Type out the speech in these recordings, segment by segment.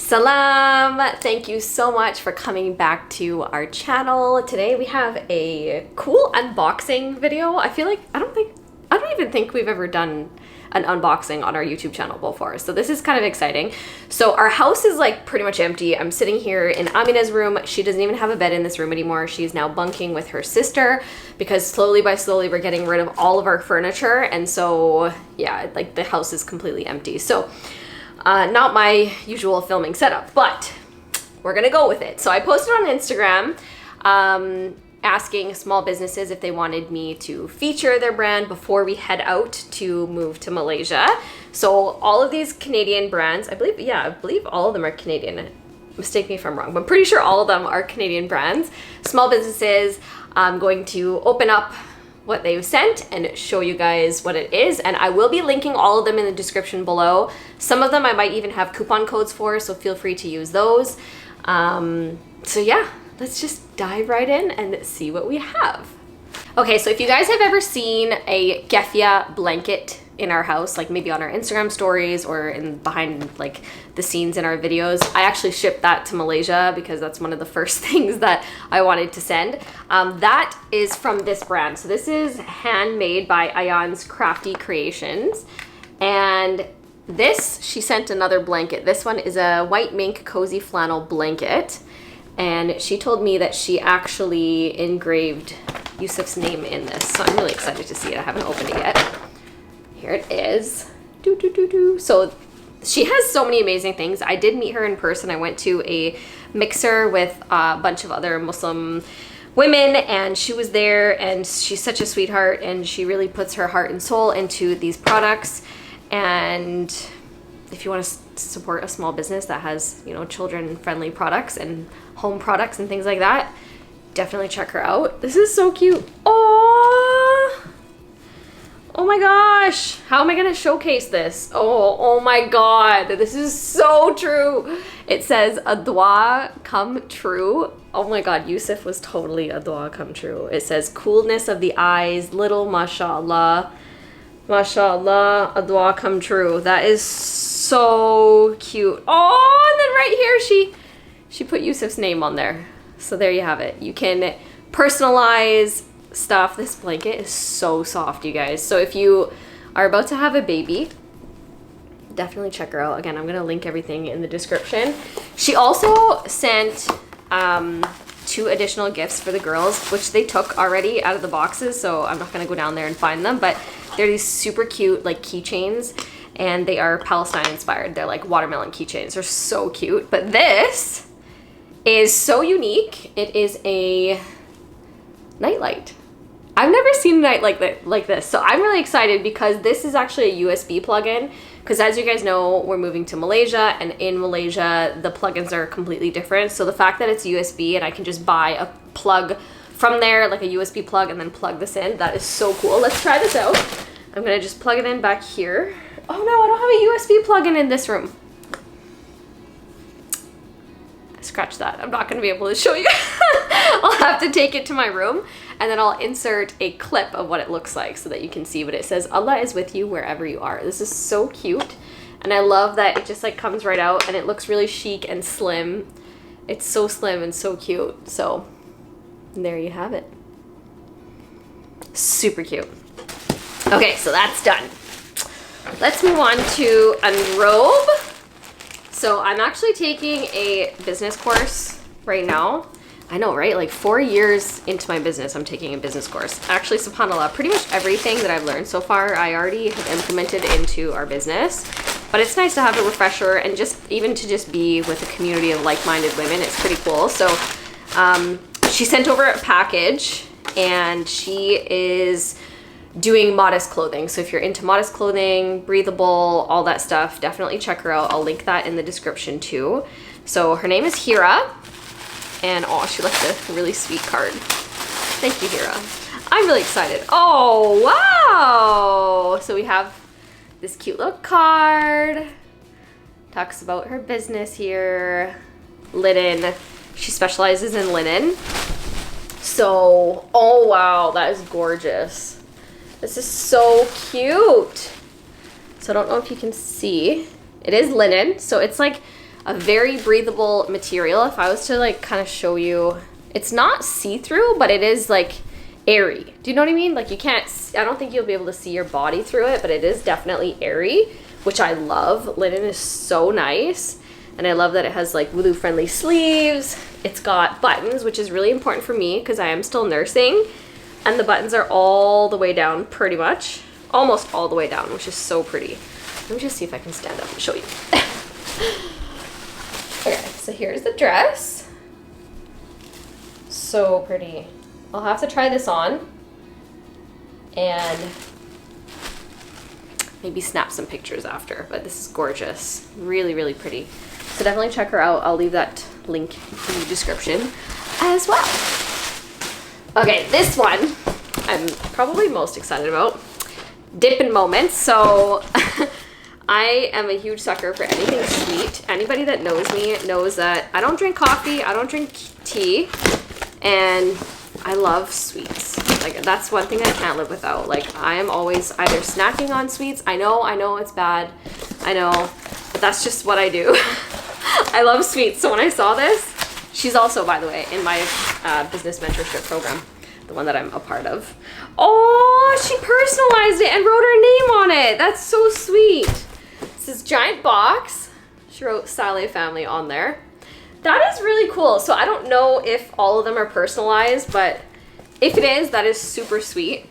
Salam! Thank you so much for coming back to our channel. Today we have a cool unboxing video. I don't even think we've ever done an unboxing on our YouTube channel before, so this is kind of exciting. So our house is like pretty much empty. I'm sitting here in Amina's room. She doesn't even have a bed in this room anymore. She's now bunking with her sister because slowly by slowly we're getting rid of all of our furniture, and so yeah, like the house is completely empty. So not my usual filming setup, but we're gonna go with it. So I posted on Instagram asking small businesses if they wanted me to feature their brand before we head out to move to Malaysia. So all of these Canadian brands, I believe all of them are Canadian. Mistake me if I'm wrong, but I'm pretty sure all of them are Canadian brands. Small businesses. I'm going to open up what they've sent and show you guys what it is, and I will be linking all of them in the description below. Some of them I might even have coupon codes for, so feel free to use those. So yeah, let's just dive right in and see what we have. Okay, so if you guys have ever seen a Gefia blanket in our house, like maybe on our Instagram stories or in behind like the scenes in our videos, I actually shipped that to Malaysia because that's one of the first things that I wanted to send. That is from this brand. So this is handmade by Ayan's Crafty Creations, and this, she sent another blanket. This one is a white mink cozy flannel blanket, and she told me that she actually engraved Yusuf's name in this, so I'm really excited to see it. I haven't opened it yet. Here it is. So she has so many amazing things. I did meet her in person. I went to a mixer with a bunch of other Muslim women, and she was there, and she's such a sweetheart, and she really puts her heart and soul into these products. And if you want to support a small business that has, you know, children-friendly products and home products and things like that, definitely check her out. This is so cute. Oh my gosh, how am I gonna showcase this? Oh my god, this is so true. It says a dua come true. Oh my god, Yusuf was totally a dua come true. It says coolness of the eyes, little mashallah. Mashallah, a dua come true. That is so cute. Oh, and then right here she put Yusuf's name on there. So there you have it. You can personalize stuff. This blanket is so soft, you guys. So if you are about to have a baby, definitely check her out. Again, I'm gonna link everything in the description. She also sent 2 additional gifts for the girls, which they took already out of the boxes, so I'm not gonna go down there and find them, but they're these super cute like keychains, and they are Palestine inspired. They're like watermelon keychains. They're so cute. But this is so unique. It is a nightlight. I've never seen a night like this, so I'm really excited because this is actually a USB plug-in, because as you guys know, we're moving to Malaysia, and in Malaysia the plugins are completely different. So the fact that it's USB and I can just buy a plug from there, like a USB plug, and then plug this in, that is so cool. Let's try this out. I'm gonna just plug it in back here. Oh no, I don't have a USB plug-in in this room. Scratch that. I'm not going to be able to show you. I'll have to take it to my room, and then I'll insert a clip of what it looks like so that you can see. But it says Allah is with you wherever you are. This is so cute, and I love that it just like comes right out, and it looks really chic and slim. It's so slim and so cute. So there you have it. Super cute. Okay, so that's done. Let's move on to unrobe. So I'm actually taking a business course right now. I know, right? Like 4 years into my business, I'm taking a business course. Actually, subhanAllah, pretty much everything that I've learned so far, I already have implemented into our business. But it's nice to have a refresher, and just even to just be with a community of like-minded women. It's pretty cool. So she sent over a package, and she is doing modest clothing. So if you're into modest clothing, breathable, all that stuff, definitely check her out. I'll link that in the description too. So her name is Hira, and oh, she left a really sweet card. Thank you, Hira. I'm really excited. Oh, wow. So we have this cute little card. Talks about her business here. Linen. She specializes in linen. So, oh wow, that is gorgeous. This is so cute. So I don't know if you can see. It is linen, so it's like a very breathable material. If I was to like kind of show you, it's not see-through, but it is like airy. Do you know what I mean? Like you can't, I don't think you'll be able to see your body through it, but it is definitely airy, which I love. Linen is so nice. And I love that it has like Wulu friendly sleeves. It's got buttons, which is really important for me because I am still nursing. And the buttons are all the way down pretty much. Almost all the way down, which is so pretty. Let me just see if I can stand up and show you. Okay, so here's the dress. So pretty. I'll have to try this on and maybe snap some pictures after, but this is gorgeous. Really, really pretty. So definitely check her out. I'll leave that link in the description as well. Okay, this one I'm probably most excited about. Dippin' moments. So I am a huge sucker for anything sweet. Anybody that knows me knows that I don't drink coffee, I don't drink tea, and I love sweets. Like that's one thing I can't live without. Like I am always either snacking on sweets. I know it's bad. I know, but that's just what I do. I love sweets. So when I saw this, she's also, by the way, in my business mentorship program, the one that I'm a part of. Oh, she personalized it and wrote her name on it. That's so sweet. This is giant box. She wrote Saleh family on there. That is really cool. So I don't know if all of them are personalized, but if it is, that is super sweet.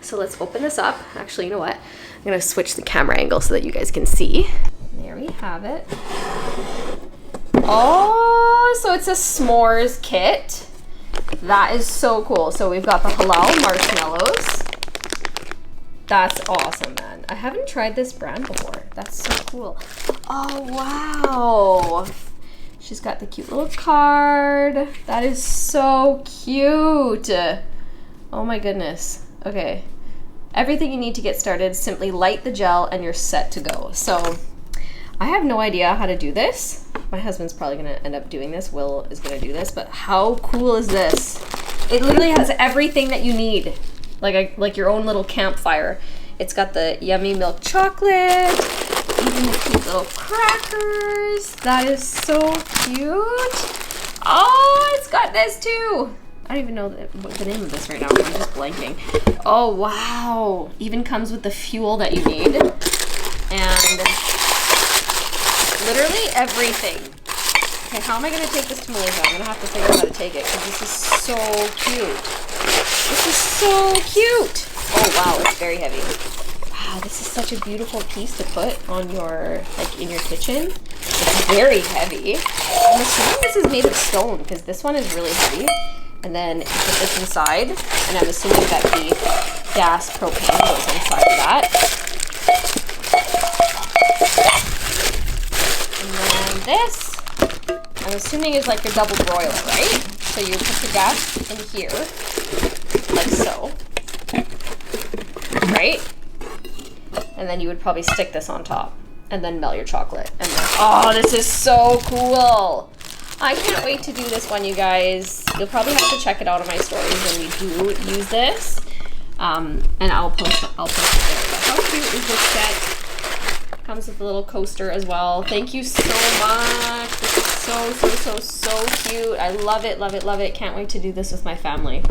So let's open this up. Actually, you know what? I'm gonna switch the camera angle so that you guys can see. There we have it. Oh, so it's a s'mores kit. That is so cool. So we've got the halal marshmallows. That's awesome, man. I haven't tried this brand before. That's so cool. Oh, wow. She's got the cute little card. That is so cute. Oh my goodness. Okay. Everything you need to get started, simply light the gel and you're set to go. So I have no idea how to do this. My husband's probably gonna end up doing this. Will is gonna do this, but how cool is this? It literally has everything that you need. Like your own little campfire. It's got the yummy milk chocolate, even the cute little crackers. That is so cute. Oh, it's got this too. I don't even know what the name of this right now. I'm just blanking. Oh, wow. Even comes with the fuel that you need. And literally everything. Okay, how am I going to take this to Malaysia? I'm going to have to figure out how to take it because this is so cute. This is so cute. Oh, wow. It's very heavy. Wow, this is such a beautiful piece to put on your, like, in your kitchen. It's very heavy. I'm assuming this is made of stone because this one is really heavy. And then you put this inside, and I'm assuming that the gas propane goes inside of that. And then this, I'm assuming is like your double broiler, right? So you put the gas in here, like so, right? And then you would probably stick this on top, and then melt your chocolate. And then, oh, this is so cool! I can't wait to do this one, you guys. You'll probably have to check it out on my stories when we do use this. And I'll post it there. But how cute is this set? Comes with a little coaster as well. Thank you so much. This is so cute. I love it, love it, love it. Can't wait to do this with my family.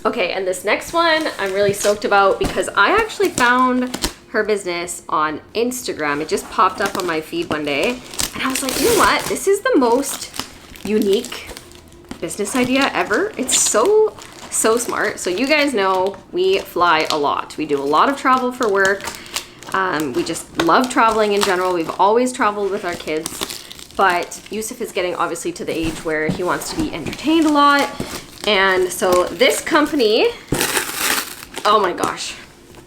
Okay, and this next one I'm really stoked about because I actually found her business on Instagram. It just popped up on my feed one day. And I was like, you know what? This is the most unique business idea ever. It's so smart. So you guys know we fly a lot. We do a lot of travel for work. We just love traveling in general. We've always traveled with our kids, but Yusuf is getting obviously to the age where he wants to be entertained a lot. And so this company, oh my gosh,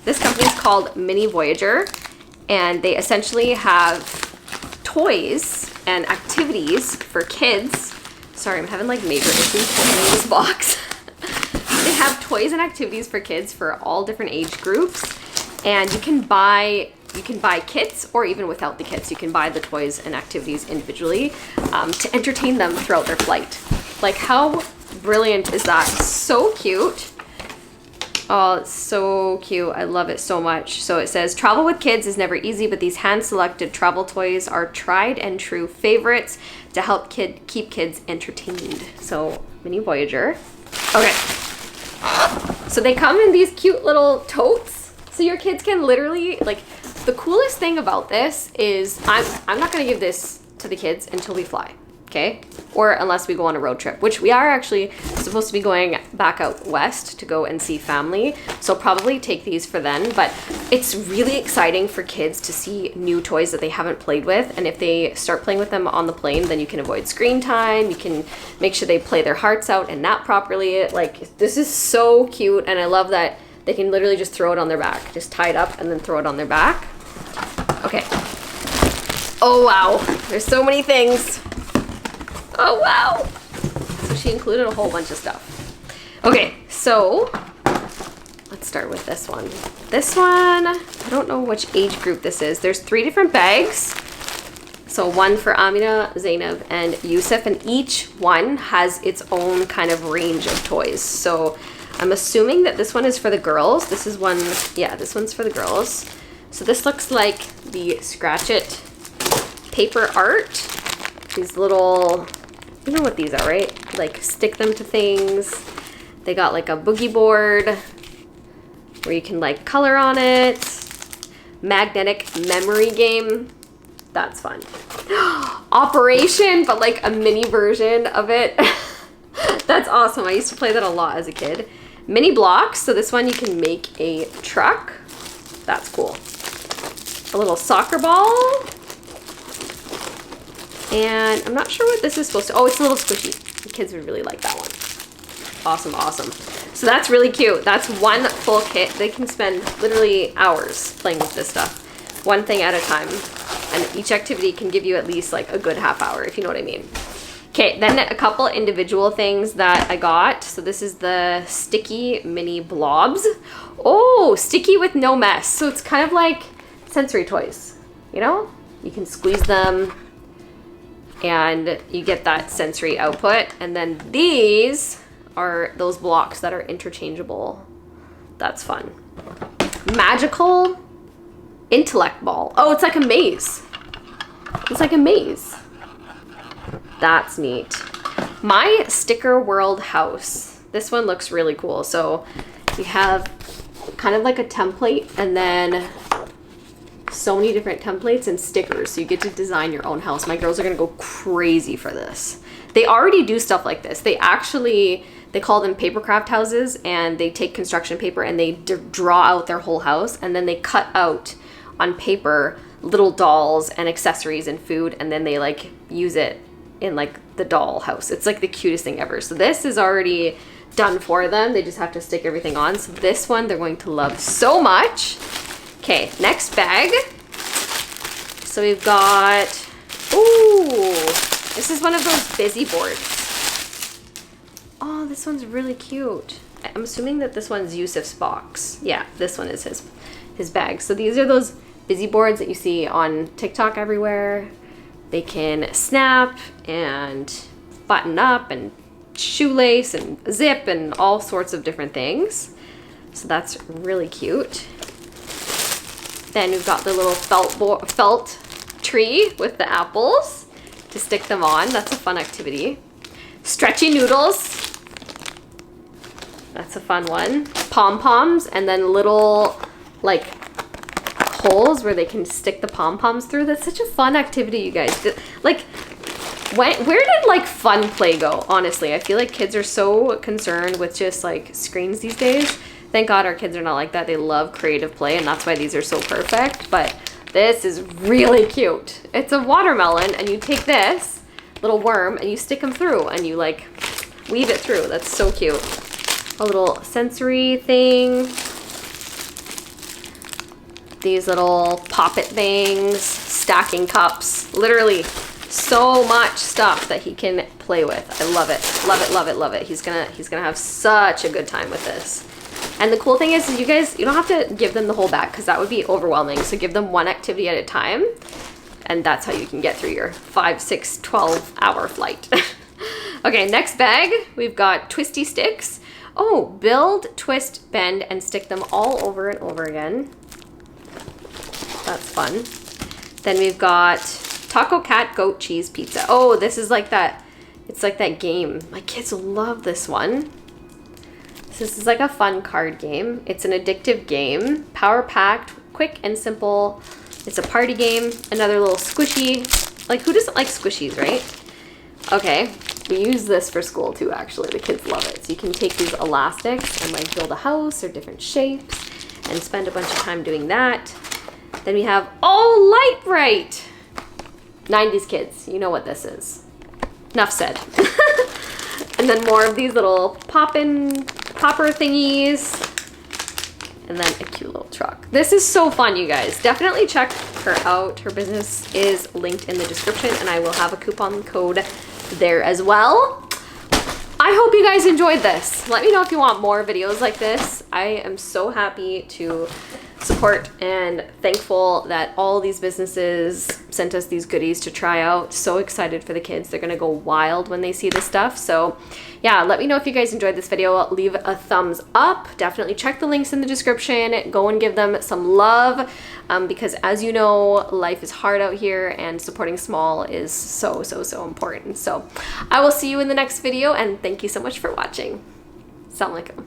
this company is called Mini Voyager, and they essentially have toys and activities for kids. Sorry, I'm having like major issues opening this box. They have toys and activities for kids for all different age groups, and you can buy kits or even without the kits. You can buy the toys and activities individually to entertain them throughout their flight. Like how brilliant is that? So cute. Oh, it's so cute. I love it so much. So it says, travel with kids is never easy, but these hand-selected travel toys are tried and true favorites to help keep kids entertained. So, mini Voyager. Okay. So they come in these cute little totes. So your kids can literally, like, the coolest thing about this is I'm not going to give this to the kids until we fly. Okay, or unless we go on a road trip, which we are actually supposed to be going back out west to go and see family. So probably take these for then, but it's really exciting for kids to see new toys that they haven't played with. And if they start playing with them on the plane, then you can avoid screen time. You can make sure they play their hearts out and nap properly. Like, this is so cute. And I love that they can literally just throw it on their back, just tie it up and then throw it on their back. Okay. Oh, wow. There's so many things. Oh, wow. So she included a whole bunch of stuff. Okay, so let's start with this one. This one, I don't know which age group this is. There's 3 different bags. So one for Amina, Zainab, and Yusuf, and each one has its own kind of range of toys. So I'm assuming that this one is for the girls. This is one, yeah, this one's for the girls. So this looks like the Scratch It paper art. These little, you know what these are, right? Like, stick them to things. They got like a boogie board where you can like color on it. Magnetic memory game. That's fun. Operation, but like a mini version of it. That's awesome. I used to play that a lot as a kid. Mini blocks. So this one you can make a truck. That's cool. A little soccer ball. And I'm not sure what this is supposed to, oh, it's a little squishy. The kids would really like that one. Awesome, awesome. So that's really cute. That's one full kit. They can spend literally hours playing with this stuff. One thing at a time. And each activity can give you at least like a good half hour, if you know what I mean. Okay, then a couple individual things that I got. So this is the sticky mini blobs. Oh, sticky with no mess. So it's kind of like sensory toys, you know? You can squeeze them and you get that sensory output. And then these are those blocks that are interchangeable. That's fun. Magical intellect ball. Oh, it's like a maze. It's like a maze. That's neat. My sticker world house. This one looks really cool. So you have kind of like a template and then so many different templates and stickers. So you get to design your own house. My girls are gonna go crazy for this. They already do stuff like this. They call them paper craft houses, and they take construction paper and they draw out their whole house, and then they cut out on paper little dolls and accessories and food, and then they like use it in like the doll house. It's like the cutest thing ever. So this is already done for them. They just have to stick everything on. So this one they're going to love so much. Okay, next bag. So we've got, ooh, this is one of those busy boards. Oh, this one's really cute. I'm assuming that this one's Yusuf's box. Yeah, this one is his bag. So these are those busy boards that you see on TikTok everywhere. They can snap and button up and shoelace and zip and all sorts of different things. So that's really cute. Then we've got the little felt tree with the apples to stick them on. That's a fun activity. Stretchy noodles. That's a fun one. Pom-poms, and then little like holes where they can stick the pom-poms through. That's such a fun activity, you guys. Like, where did like fun play go? Honestly, I feel like kids are so concerned with just like screens these days. Thank God our kids are not like that. They love creative play, and that's why these are so perfect. But this is really cute. It's a watermelon, and you take this little worm and you stick them through, and you like weave it through. That's so cute. A little sensory thing. These little pop-it things, stacking cups, literally so much stuff that he can play with. I love it, love it, love it, love it. He's gonna have such a good time with this. And the cool thing is you guys, you don't have to give them the whole bag because that would be overwhelming. So give them one activity at a time, and that's how you can get through your 5, 6, 12 hour flight. Okay, next bag, we've got twisty sticks. Oh, build, twist, bend, and stick them all over and over again. That's fun. Then we've got taco, cat, goat, cheese, pizza. Oh, this is like that. It's like that game. My kids love this one. This is like a fun card game. It's an addictive game. Power packed, quick and simple. It's a party game. Another little squishy. Like, who doesn't like squishies, right? Okay. We use this for school too, actually. The kids love it. So you can take these elastics and like build a house or different shapes and spend a bunch of time doing that. Then we have, oh, Light Bright. 90s kids, you know what this is. Enough said. And then more of these little popper thingies. And then a cute little truck. This is so fun, you guys. Definitely check her out. Her business is linked in the description, and I will have a coupon code there as well. I hope you guys enjoyed this. Let me know if you want more videos like this. I am so happy to support and thankful that all these businesses sent us these goodies to try out. So excited for the kids. They're gonna go wild when they see this stuff. So yeah, let me know if you guys enjoyed this video. Leave a thumbs up. Definitely check the links in the description. Go and give them some love because as you know, life is hard out here and supporting small is so important. So I will see you in the next video and thank you so much for watching. Assalamu alaikum.